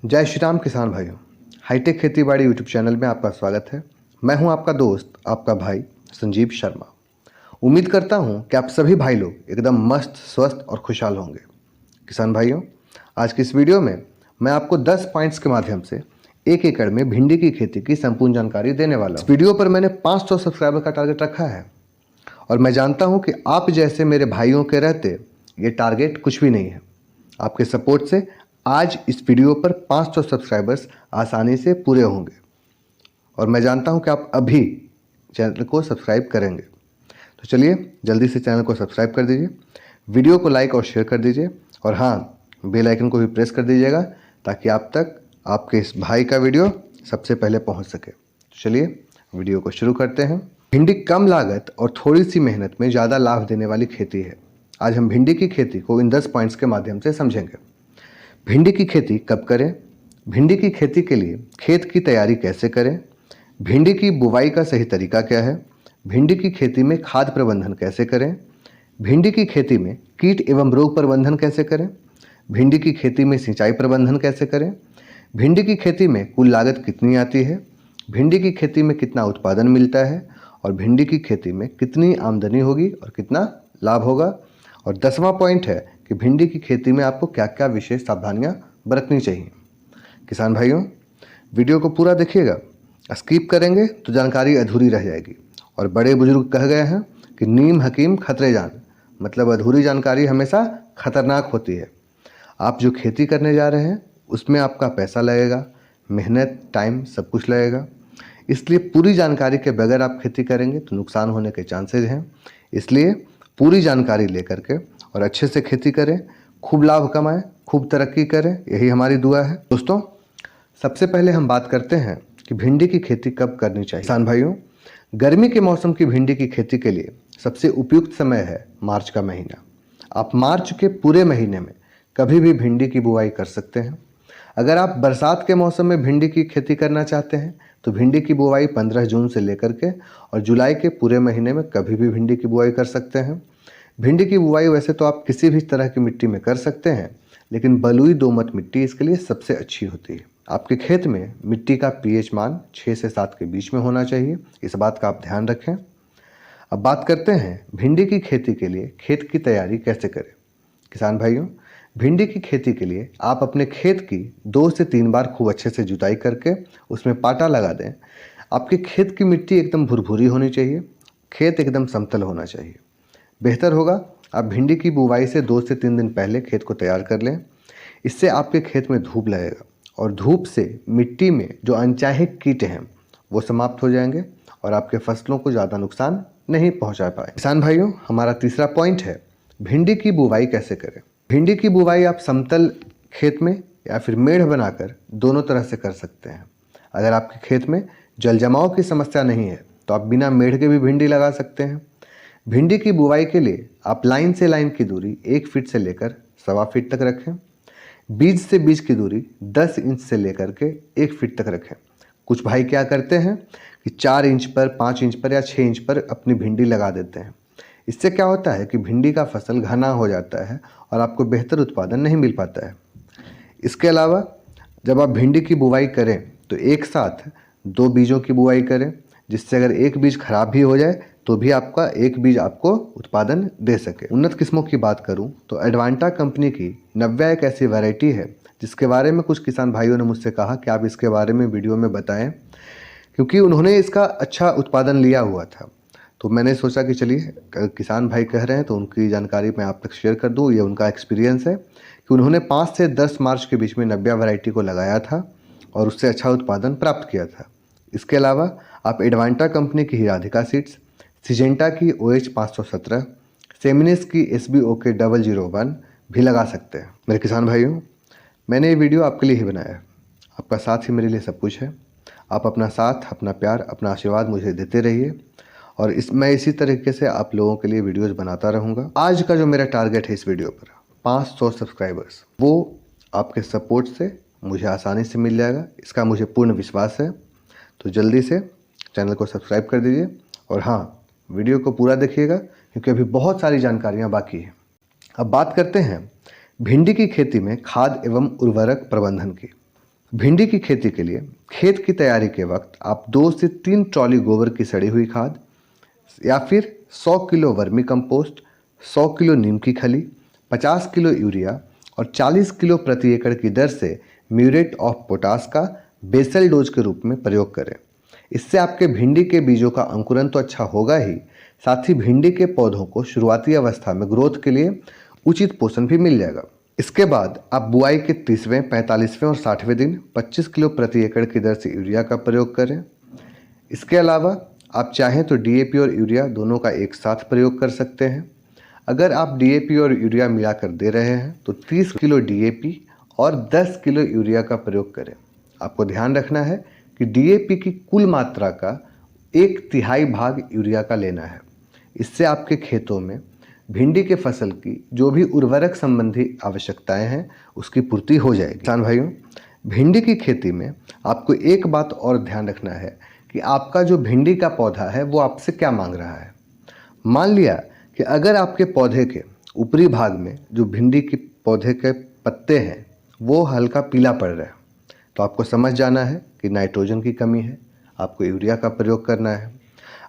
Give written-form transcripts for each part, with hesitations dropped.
जय श्री राम किसान भाइयों। हाईटेक खेतीबाड़ी यूट्यूब चैनल में आपका स्वागत है। मैं हूं आपका दोस्त, आपका भाई संजीव शर्मा। उम्मीद करता हूं कि आप सभी भाई लोग एकदम मस्त, स्वस्थ और खुशहाल होंगे। किसान भाइयों, आज की इस वीडियो में मैं आपको 10 पॉइंट्स के माध्यम से 1 एकड़ में भिंडी की खेती की संपूर्ण जानकारी देने वाला हूं। इस वीडियो पर मैंने 500 सब्सक्राइबर का टारगेट रखा है और मैं जानता हूं कि आप जैसे मेरे भाइयों के रहते ये टारगेट कुछ भी नहीं है। आपके सपोर्ट से आज इस वीडियो पर 500 सब्सक्राइबर्स आसानी से पूरे होंगे और मैं जानता हूं कि आप अभी चैनल को सब्सक्राइब करेंगे। तो चलिए जल्दी से चैनल को सब्सक्राइब कर दीजिए, वीडियो को लाइक और शेयर कर दीजिए और हाँ, बेल आइकन को भी प्रेस कर दीजिएगा ताकि आप तक आपके इस भाई का वीडियो सबसे पहले पहुंच सके। तो चलिए वीडियो को शुरू करते हैं। भिंडी कम लागत और थोड़ी सी मेहनत में ज़्यादा लाभ देने वाली खेती है। आज हम भिंडी की खेती को इन 10 पॉइंट्स के माध्यम से समझेंगे। भिंडी की खेती कब करें, भिंडी की खेती के लिए खेत की तैयारी कैसे करें, भिंडी की बुवाई का सही तरीका क्या है, भिंडी की खेती में खाद प्रबंधन कैसे करें, भिंडी की खेती में कीट एवं रोग प्रबंधन कैसे करें, भिंडी की खेती में सिंचाई प्रबंधन कैसे करें, भिंडी की खेती में कुल लागत कितनी आती है, भिंडी की खेती में कितना उत्पादन मिलता है और भिंडी की खेती में कितनी आमदनी होगी और कितना लाभ होगा। और 10वां पॉइंट है कि भिंडी की खेती में आपको क्या क्या विशेष सावधानियां बरतनी चाहिए। किसान भाइयों, वीडियो को पूरा देखिएगा, स्किप करेंगे तो जानकारी अधूरी रह जाएगी और बड़े बुजुर्ग कह गए हैं कि नीम हकीम खतरे जान, मतलब अधूरी जानकारी हमेशा खतरनाक होती है। आप जो खेती करने जा रहे हैं उसमें आपका पैसा लगेगा, मेहनत, टाइम सब कुछ लगेगा, इसलिए पूरी जानकारी के बगैर आप खेती करेंगे तो नुकसान होने के चांसेज हैं। इसलिए पूरी जानकारी लेकर के और अच्छे से खेती करें, खूब लाभ कमाएं, खूब तरक्की करें, यही हमारी दुआ है। दोस्तों, सबसे पहले हम बात करते हैं कि भिंडी की खेती कब करनी चाहिए। किसान भाइयों, गर्मी के मौसम की भिंडी की खेती के लिए सबसे उपयुक्त समय है मार्च का महीना। आप मार्च के पूरे महीने में कभी भी भिंडी की बुवाई कर सकते हैं। अगर आप बरसात के मौसम में भिंडी की खेती करना चाहते हैं तो भिंडी की बुवाई 15 जून से लेकर के और जुलाई के पूरे महीने में कभी भी भिंडी की बुवाई कर सकते हैं। भिंडी की बुवाई वैसे तो आप किसी भी तरह की मिट्टी में कर सकते हैं, लेकिन बलुई दोमट मिट्टी इसके लिए सबसे अच्छी होती है। आपके खेत में मिट्टी का पीएच मान 6 से 7 के बीच में होना चाहिए, इस बात का आप ध्यान रखें। अब बात करते हैं भिंडी की खेती के लिए खेत की तैयारी कैसे करें। किसान भाइयों, भिंडी की खेती के लिए आप अपने खेत की 2 से 3 बार खूब अच्छे से जुताई करके उसमें पाटा लगा दें। आपके खेत की मिट्टी एकदम भुरभुरी होनी चाहिए, खेत एकदम समतल होना चाहिए। बेहतर होगा आप भिंडी की बुवाई से 2 से 3 दिन पहले खेत को तैयार कर लें। इससे आपके खेत में धूप लगेगा और धूप से मिट्टी में जो अनचाहे कीट हैं वो समाप्त हो जाएंगे और आपके फसलों को ज़्यादा नुकसान नहीं पहुंचा पाए। किसान भाइयों, हमारा तीसरा पॉइंट है भिंडी की बुवाई कैसे करें। भिंडी की बुवाई आप समतल खेत में या फिर मेढ़ बनाकर दोनों तरह से कर सकते हैं। अगर आपके खेत में जल जमाव की समस्या नहीं है तो आप बिना मेढ़ के भी भिंडी लगा सकते हैं। भिंडी की बुवाई के लिए आप लाइन से लाइन की दूरी 1 फीट से लेकर 1.25 फीट तक रखें। बीज से बीज की दूरी 10 इंच से लेकर के 1 फीट तक रखें। कुछ भाई क्या करते हैं कि 4 इंच पर, 5 इंच पर या 6 इंच पर अपनी भिंडी लगा देते हैं। इससे क्या होता है कि भिंडी का फसल घना हो जाता है और आपको बेहतर उत्पादन नहीं मिल पाता है। इसके अलावा जब आप भिंडी की बुवाई करें तो एक साथ 2 बीजों की बुवाई करें, जिससे अगर एक बीज खराब भी हो जाए तो भी आपका एक बीज आपको उत्पादन दे सके। उन्नत किस्मों की बात करूं तो एडवांटा कंपनी की नव्या एक ऐसी वैरायटी है जिसके बारे में कुछ किसान भाइयों ने मुझसे कहा कि आप इसके बारे में वीडियो में बताएं, क्योंकि उन्होंने इसका अच्छा उत्पादन लिया हुआ था। तो मैंने सोचा कि चलिए किसान भाई कह रहे हैं तो उनकी जानकारी मैं आप तक शेयर कर दूं। ये उनका एक्सपीरियंस है कि उन्होंने 5 से 10 मार्च के बीच में नव्या वैरायटी को लगाया था और उससे अच्छा उत्पादन प्राप्त किया था। इसके अलावा आप एडवांटा कंपनी की राधिका सीड्स, सिजेंटा की OH 517, सेमिनिस की SBOK 001 भी लगा सकते हैं। मेरे किसान भाइयों, मैंने ये वीडियो आपके लिए ही बनाया है। आपका साथ ही मेरे लिए सब कुछ है। आप अपना साथ, अपना प्यार, अपना आशीर्वाद मुझे देते रहिए और मैं इसी तरीके से आप लोगों के लिए वीडियोस बनाता रहूँगा। आज का जो मेरा टारगेट है इस वीडियो पर 500 सब्सक्राइबर्स, वो आपके सपोर्ट से मुझे आसानी से मिल जाएगा, इसका मुझे पूर्ण विश्वास है। तो जल्दी से चैनल को सब्सक्राइब कर दीजिए और हाँ, वीडियो को पूरा देखिएगा क्योंकि अभी बहुत सारी जानकारियाँ बाकी हैं। अब बात करते हैं भिंडी की खेती में खाद एवं उर्वरक प्रबंधन की। भिंडी की खेती के लिए खेत की तैयारी के वक्त आप 2 से 3 ट्रॉली गोबर की सड़ी हुई खाद या फिर 100 किलो वर्मी कंपोस्ट, 100 किलो नीम की खली, 50 किलो यूरिया और 40 किलो प्रति एकड़ की दर से म्यूरेट ऑफ पोटास का बेसल डोज के रूप में प्रयोग करें। इससे आपके भिंडी के बीजों का अंकुरण तो अच्छा होगा ही, साथ ही भिंडी के पौधों को शुरुआती अवस्था में ग्रोथ के लिए उचित पोषण भी मिल जाएगा। इसके बाद आप बुआई के 30वें, 45वें और 60वें दिन 25 किलो प्रति एकड़ की दर से यूरिया का प्रयोग करें। इसके अलावा आप चाहें तो डीएपी और यूरिया दोनों का एक साथ प्रयोग कर सकते हैं। अगर आप डीएपी और यूरिया मिलाकर दे रहे हैं तो 30 किलो डीएपी और 10 किलो यूरिया का प्रयोग करें। आपको ध्यान रखना है कि डीएपी की कुल मात्रा का 1/3 भाग यूरिया का लेना है। इससे आपके खेतों में भिंडी के फसल की जो भी उर्वरक संबंधी आवश्यकताएं हैं उसकी पूर्ति हो जाएगी। किसान भाइयों, भिंडी की खेती में आपको एक बात और ध्यान रखना है कि आपका जो भिंडी का पौधा है वो आपसे क्या मांग रहा है। मान लिया कि अगर आपके पौधे के ऊपरी भाग में जो भिंडी के पौधे के पत्ते हैं वो हल्का पीला पड़ रहा है, तो आपको समझ जाना है कि नाइट्रोजन की कमी है, आपको यूरिया का प्रयोग करना है।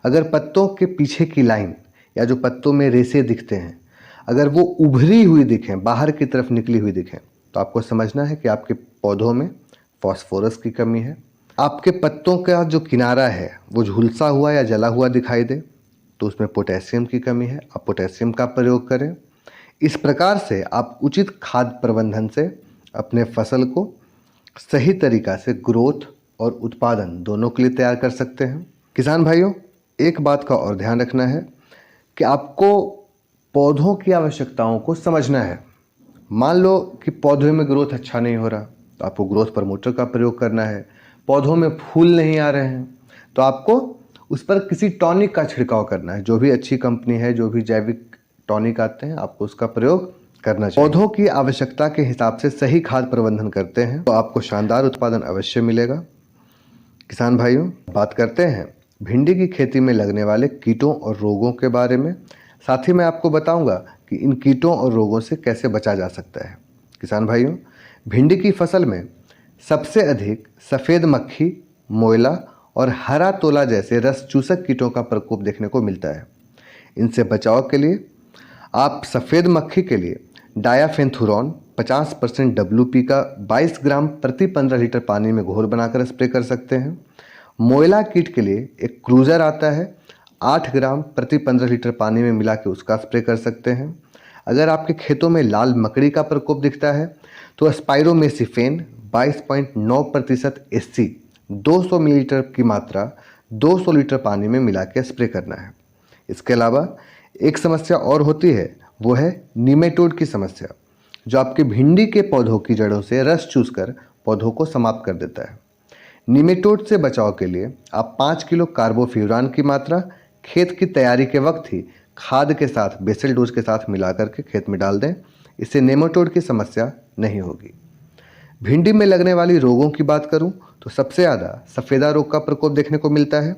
अगर पत्तों के पीछे की लाइन या जो पत्तों में रेशे दिखते हैं अगर वो उभरी हुई दिखें, बाहर की तरफ निकली हुई दिखें, तो आपको समझना है कि आपके पौधों में फास्फोरस की कमी है। आपके पत्तों का जो किनारा है वो झुलसा हुआ या जला हुआ दिखाई दे तो उसमें पोटेशियम की कमी है, आप पोटेशियम का प्रयोग करें। इस प्रकार से आप उचित खाद प्रबंधन से अपने फसल को सही तरीक़ा से ग्रोथ और उत्पादन दोनों के लिए तैयार कर सकते हैं। किसान भाइयों, एक बात का और ध्यान रखना है कि आपको पौधों की आवश्यकताओं को समझना है। मान लो कि पौधे में ग्रोथ अच्छा नहीं हो रहा तो आपको ग्रोथ प्रमोटर का प्रयोग करना है। पौधों में फूल नहीं आ रहे हैं तो आपको उस पर किसी टॉनिक का छिड़काव करना है। जो भी अच्छी कंपनी है, जो भी जैविक टॉनिक आते हैं, आपको उसका प्रयोग करना चाहिए। पौधों की आवश्यकता के हिसाब से सही खाद प्रबंधन करते हैं तो आपको शानदार उत्पादन अवश्य मिलेगा। किसान भाइयों, बात करते हैं भिंडी की खेती में लगने वाले कीटों और रोगों के बारे में। साथ ही मैं आपको बताऊंगा कि इन कीटों और रोगों से कैसे बचा जा सकता है। किसान भाइयों, भिंडी की फसल में सबसे अधिक सफ़ेद मक्खी, मोयला और हरा तोला जैसे रस चूसक कीटों का प्रकोप देखने को मिलता है। इनसे बचाव के लिए आप सफ़ेद मक्खी के लिए डायाफेंथुरॉन 50% WP का 22 ग्राम प्रति 15 लीटर पानी में घोल बनाकर स्प्रे कर सकते हैं। मोयला कीट के लिए एक क्रूजर आता है, 8 ग्राम प्रति 15 लीटर पानी में मिला के उसका स्प्रे कर सकते हैं। अगर आपके खेतों में लाल मकड़ी का प्रकोप दिखता है तो स्पाइरोमेसिफेन 22.9% SC 200 मिलीलीटर की मात्रा 200 लीटर पानी में मिला के स्प्रे करना है। इसके अलावा एक समस्या और होती है, वो है नीमेटोड की समस्या, जो आपके भिंडी के पौधों की जड़ों से रस चूसकर पौधों को समाप्त कर देता है। नीमेटोड से बचाव के लिए आप 5 किलो कार्बोफ्यूरान की मात्रा खेत की तैयारी के वक्त ही खाद के साथ बेसल डोज के साथ मिला करके खेत में डाल दें। इससे नेमाटोड की समस्या नहीं होगी। भिंडी में लगने वाली रोगों की बात करूं तो सबसे ज़्यादा सफ़ेदा रोग का प्रकोप देखने को मिलता है,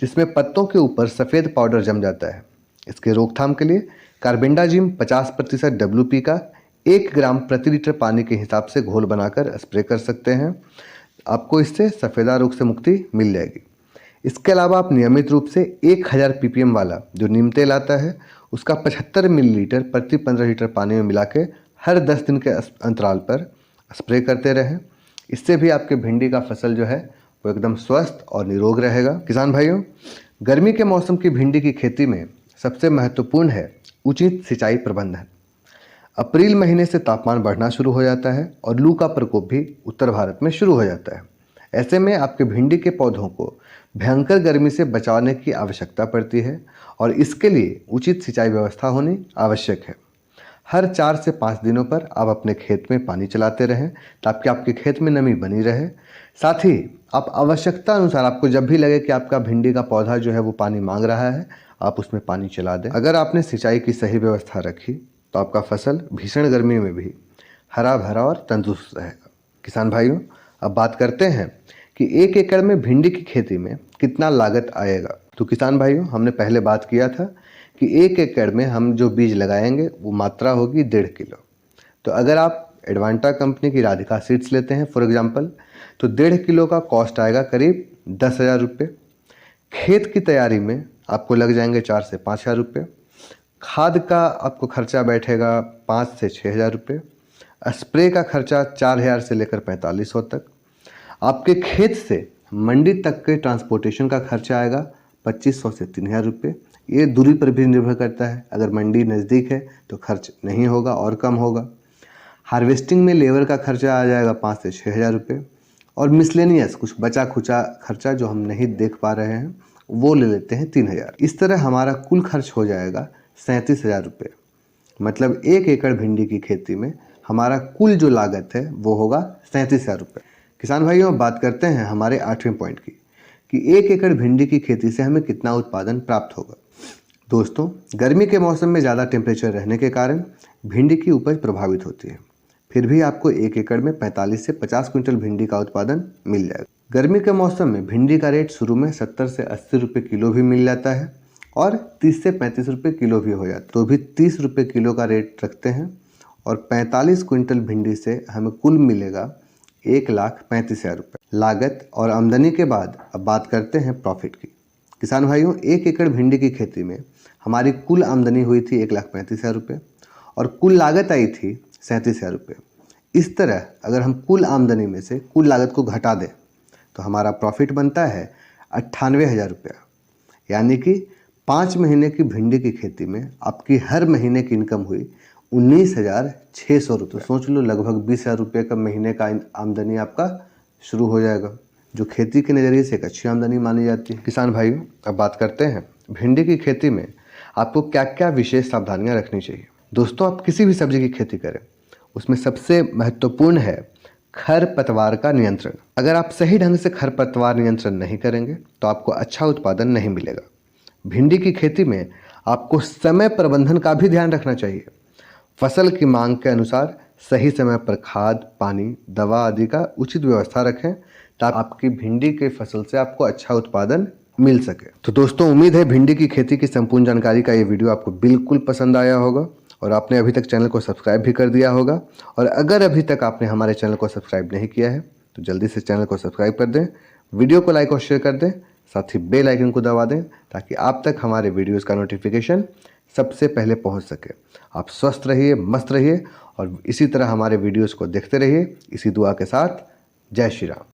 जिसमें पत्तों के ऊपर सफ़ेद पाउडर जम जाता है। इसके रोकथाम के लिए कार्बेंडाजिम 50% WP का 1 ग्राम प्रति लीटर पानी के हिसाब से घोल बनाकर स्प्रे कर सकते हैं। आपको इससे सफ़ेदा रोग से मुक्ति मिल जाएगी। इसके अलावा आप नियमित रूप से 1000 ppm वाला जो नीम तेल आता है उसका 75 मिलीलीटर प्रति 15 लीटर पानी में मिला के हर 10 दिन के अंतराल पर स्प्रे करते रहें। इससे भी आपके भिंडी का फसल जो है वो एकदम स्वस्थ और निरोग रहेगा। किसान भाइयों, गर्मी के मौसम की भिंडी की खेती में सबसे महत्वपूर्ण है उचित सिंचाई प्रबंधन। अप्रैल महीने से तापमान बढ़ना शुरू हो जाता है और लू का प्रकोप भी उत्तर भारत में शुरू हो जाता है। ऐसे में आपके भिंडी के पौधों को भयंकर गर्मी से बचाने की आवश्यकता पड़ती है और इसके लिए उचित सिंचाई व्यवस्था होनी आवश्यक है। हर 4 से 5 दिनों पर आप अपने खेत में पानी चलाते रहें ताकि आपके खेत में नमी बनी रहे। साथ ही आप आवश्यकता अनुसार, आपको जब भी लगे कि आपका भिंडी का पौधा जो है वो पानी मांग रहा है, आप उसमें पानी चला दें। अगर आपने सिंचाई की सही व्यवस्था रखी तो आपका फसल भीषण गर्मी में भी हरा भरा और तंदुरुस्त रहेगा। किसान भाइयों, अब बात करते हैं कि 1 एकड़ में भिंडी की खेती में कितना लागत आएगा। तो किसान भाइयों, हमने पहले बात किया था कि 1 एकड़ में हम जो बीज लगाएंगे वो मात्रा होगी 1.5 किलो। तो अगर आप एडवांटा कंपनी की राधिका सीड्स लेते हैं फॉर एग्जांपल, तो 1.5 किलो का कॉस्ट आएगा करीब 10,000 रुपये। खेत की तैयारी में आपको लग जाएंगे 4 से 5,000 रुपये। खाद का आपको खर्चा बैठेगा 5 से 6,000 रुपये। स्प्रे का खर्चा 4,000 से लेकर 4,500 तक। आपके खेत से मंडी तक के ट्रांसपोर्टेशन का खर्चा आएगा 2,500 से 3,000 रुपये। ये दूरी पर भी निर्भर करता है, अगर मंडी नज़दीक है तो खर्च नहीं होगा और कम होगा। हार्वेस्टिंग में लेबर का खर्चा आ जाएगा 5 से 6,000 रुपये। और मिसलेनियस कुछ बचा खुचा खर्चा जो हम नहीं देख पा रहे हैं वो ले लेते हैं 3,000। इस तरह हमारा कुल खर्च हो जाएगा 37,000 रुपये। मतलब 1 एकड़ भिंडी की खेती में हमारा कुल जो लागत है वो होगा 37,000 रुपये। किसान भाइयों, बात करते हैं हमारे 8वें पॉइंट की कि 1 एकड़ भिंडी की खेती से हमें कितना उत्पादन प्राप्त होगा। दोस्तों, गर्मी के मौसम में ज़्यादा टेम्परेचर रहने के कारण भिंडी की उपज प्रभावित होती है। फिर भी आपको 1 एकड़ में 45 से 50 क्विंटल भिंडी का उत्पादन मिल जाएगा। गर्मी के मौसम में भिंडी का रेट शुरू में 70 से 80 रुपये किलो भी मिल जाता है और 30 से 35 रुपये किलो भी हो जाता है, तो भी 30 रुपये किलो का रेट रखते हैं और 45 क्विंटल भिंडी से हमें कुल मिलेगा 1,35,000 रुपये। लागत और आमदनी के बाद अब बात करते हैं प्रॉफिट की। किसान भाइयों, 1 एकड़ भिंडी की खेती में हमारी कुल आमदनी हुई थी 1,35,000 रुपये और कुल लागत आई थी 37,000 रुपये। इस तरह अगर हम कुल आमदनी में से कुल लागत को घटा दें तो हमारा प्रॉफिट बनता है 98,000 रुपया। यानी कि 5 महीने की भिंडी की खेती में आपकी हर महीने की इनकम हुई 19,600 रुपये। तो सोच लो, लगभग 20,000 रुपये का महीने का आमदनी आपका शुरू हो जाएगा, जो खेती के नज़रिए से एक अच्छी आमदनी मानी जाती है। किसान भाइयों, अब बात करते हैं भिंडी की खेती में आपको क्या क्या विशेष सावधानियां रखनी चाहिए। दोस्तों, आप किसी भी सब्जी की खेती करें उसमें सबसे महत्वपूर्ण है खरपतवार का नियंत्रण। अगर आप सही ढंग से खरपतवार नियंत्रण नहीं करेंगे तो आपको अच्छा उत्पादन नहीं मिलेगा। भिंडी की खेती में आपको समय प्रबंधन का भी ध्यान रखना चाहिए। फसल की मांग के अनुसार सही समय पर खाद, पानी, दवा आदि का उचित व्यवस्था रखें ताकि आपकी भिंडी के फसल से आपको अच्छा उत्पादन मिल सके। तो दोस्तों, उम्मीद है भिंडी की खेती की संपूर्ण जानकारी का ये वीडियो आपको बिल्कुल पसंद आया होगा और आपने अभी तक चैनल को सब्सक्राइब भी कर दिया होगा। और अगर अभी तक आपने हमारे चैनल को सब्सक्राइब नहीं किया है तो जल्दी से चैनल को सब्सक्राइब कर दें, वीडियो को लाइक और शेयर कर दें, साथ ही बेल आइकन को दबा दें ताकि आप तक हमारे वीडियोज़ का नोटिफिकेशन सबसे पहले पहुंच सके। आप स्वस्थ रहिए, मस्त रहिए और इसी तरह हमारे वीडियोज़ को देखते रहिए। इसी दुआ के साथ, जय श्री राम।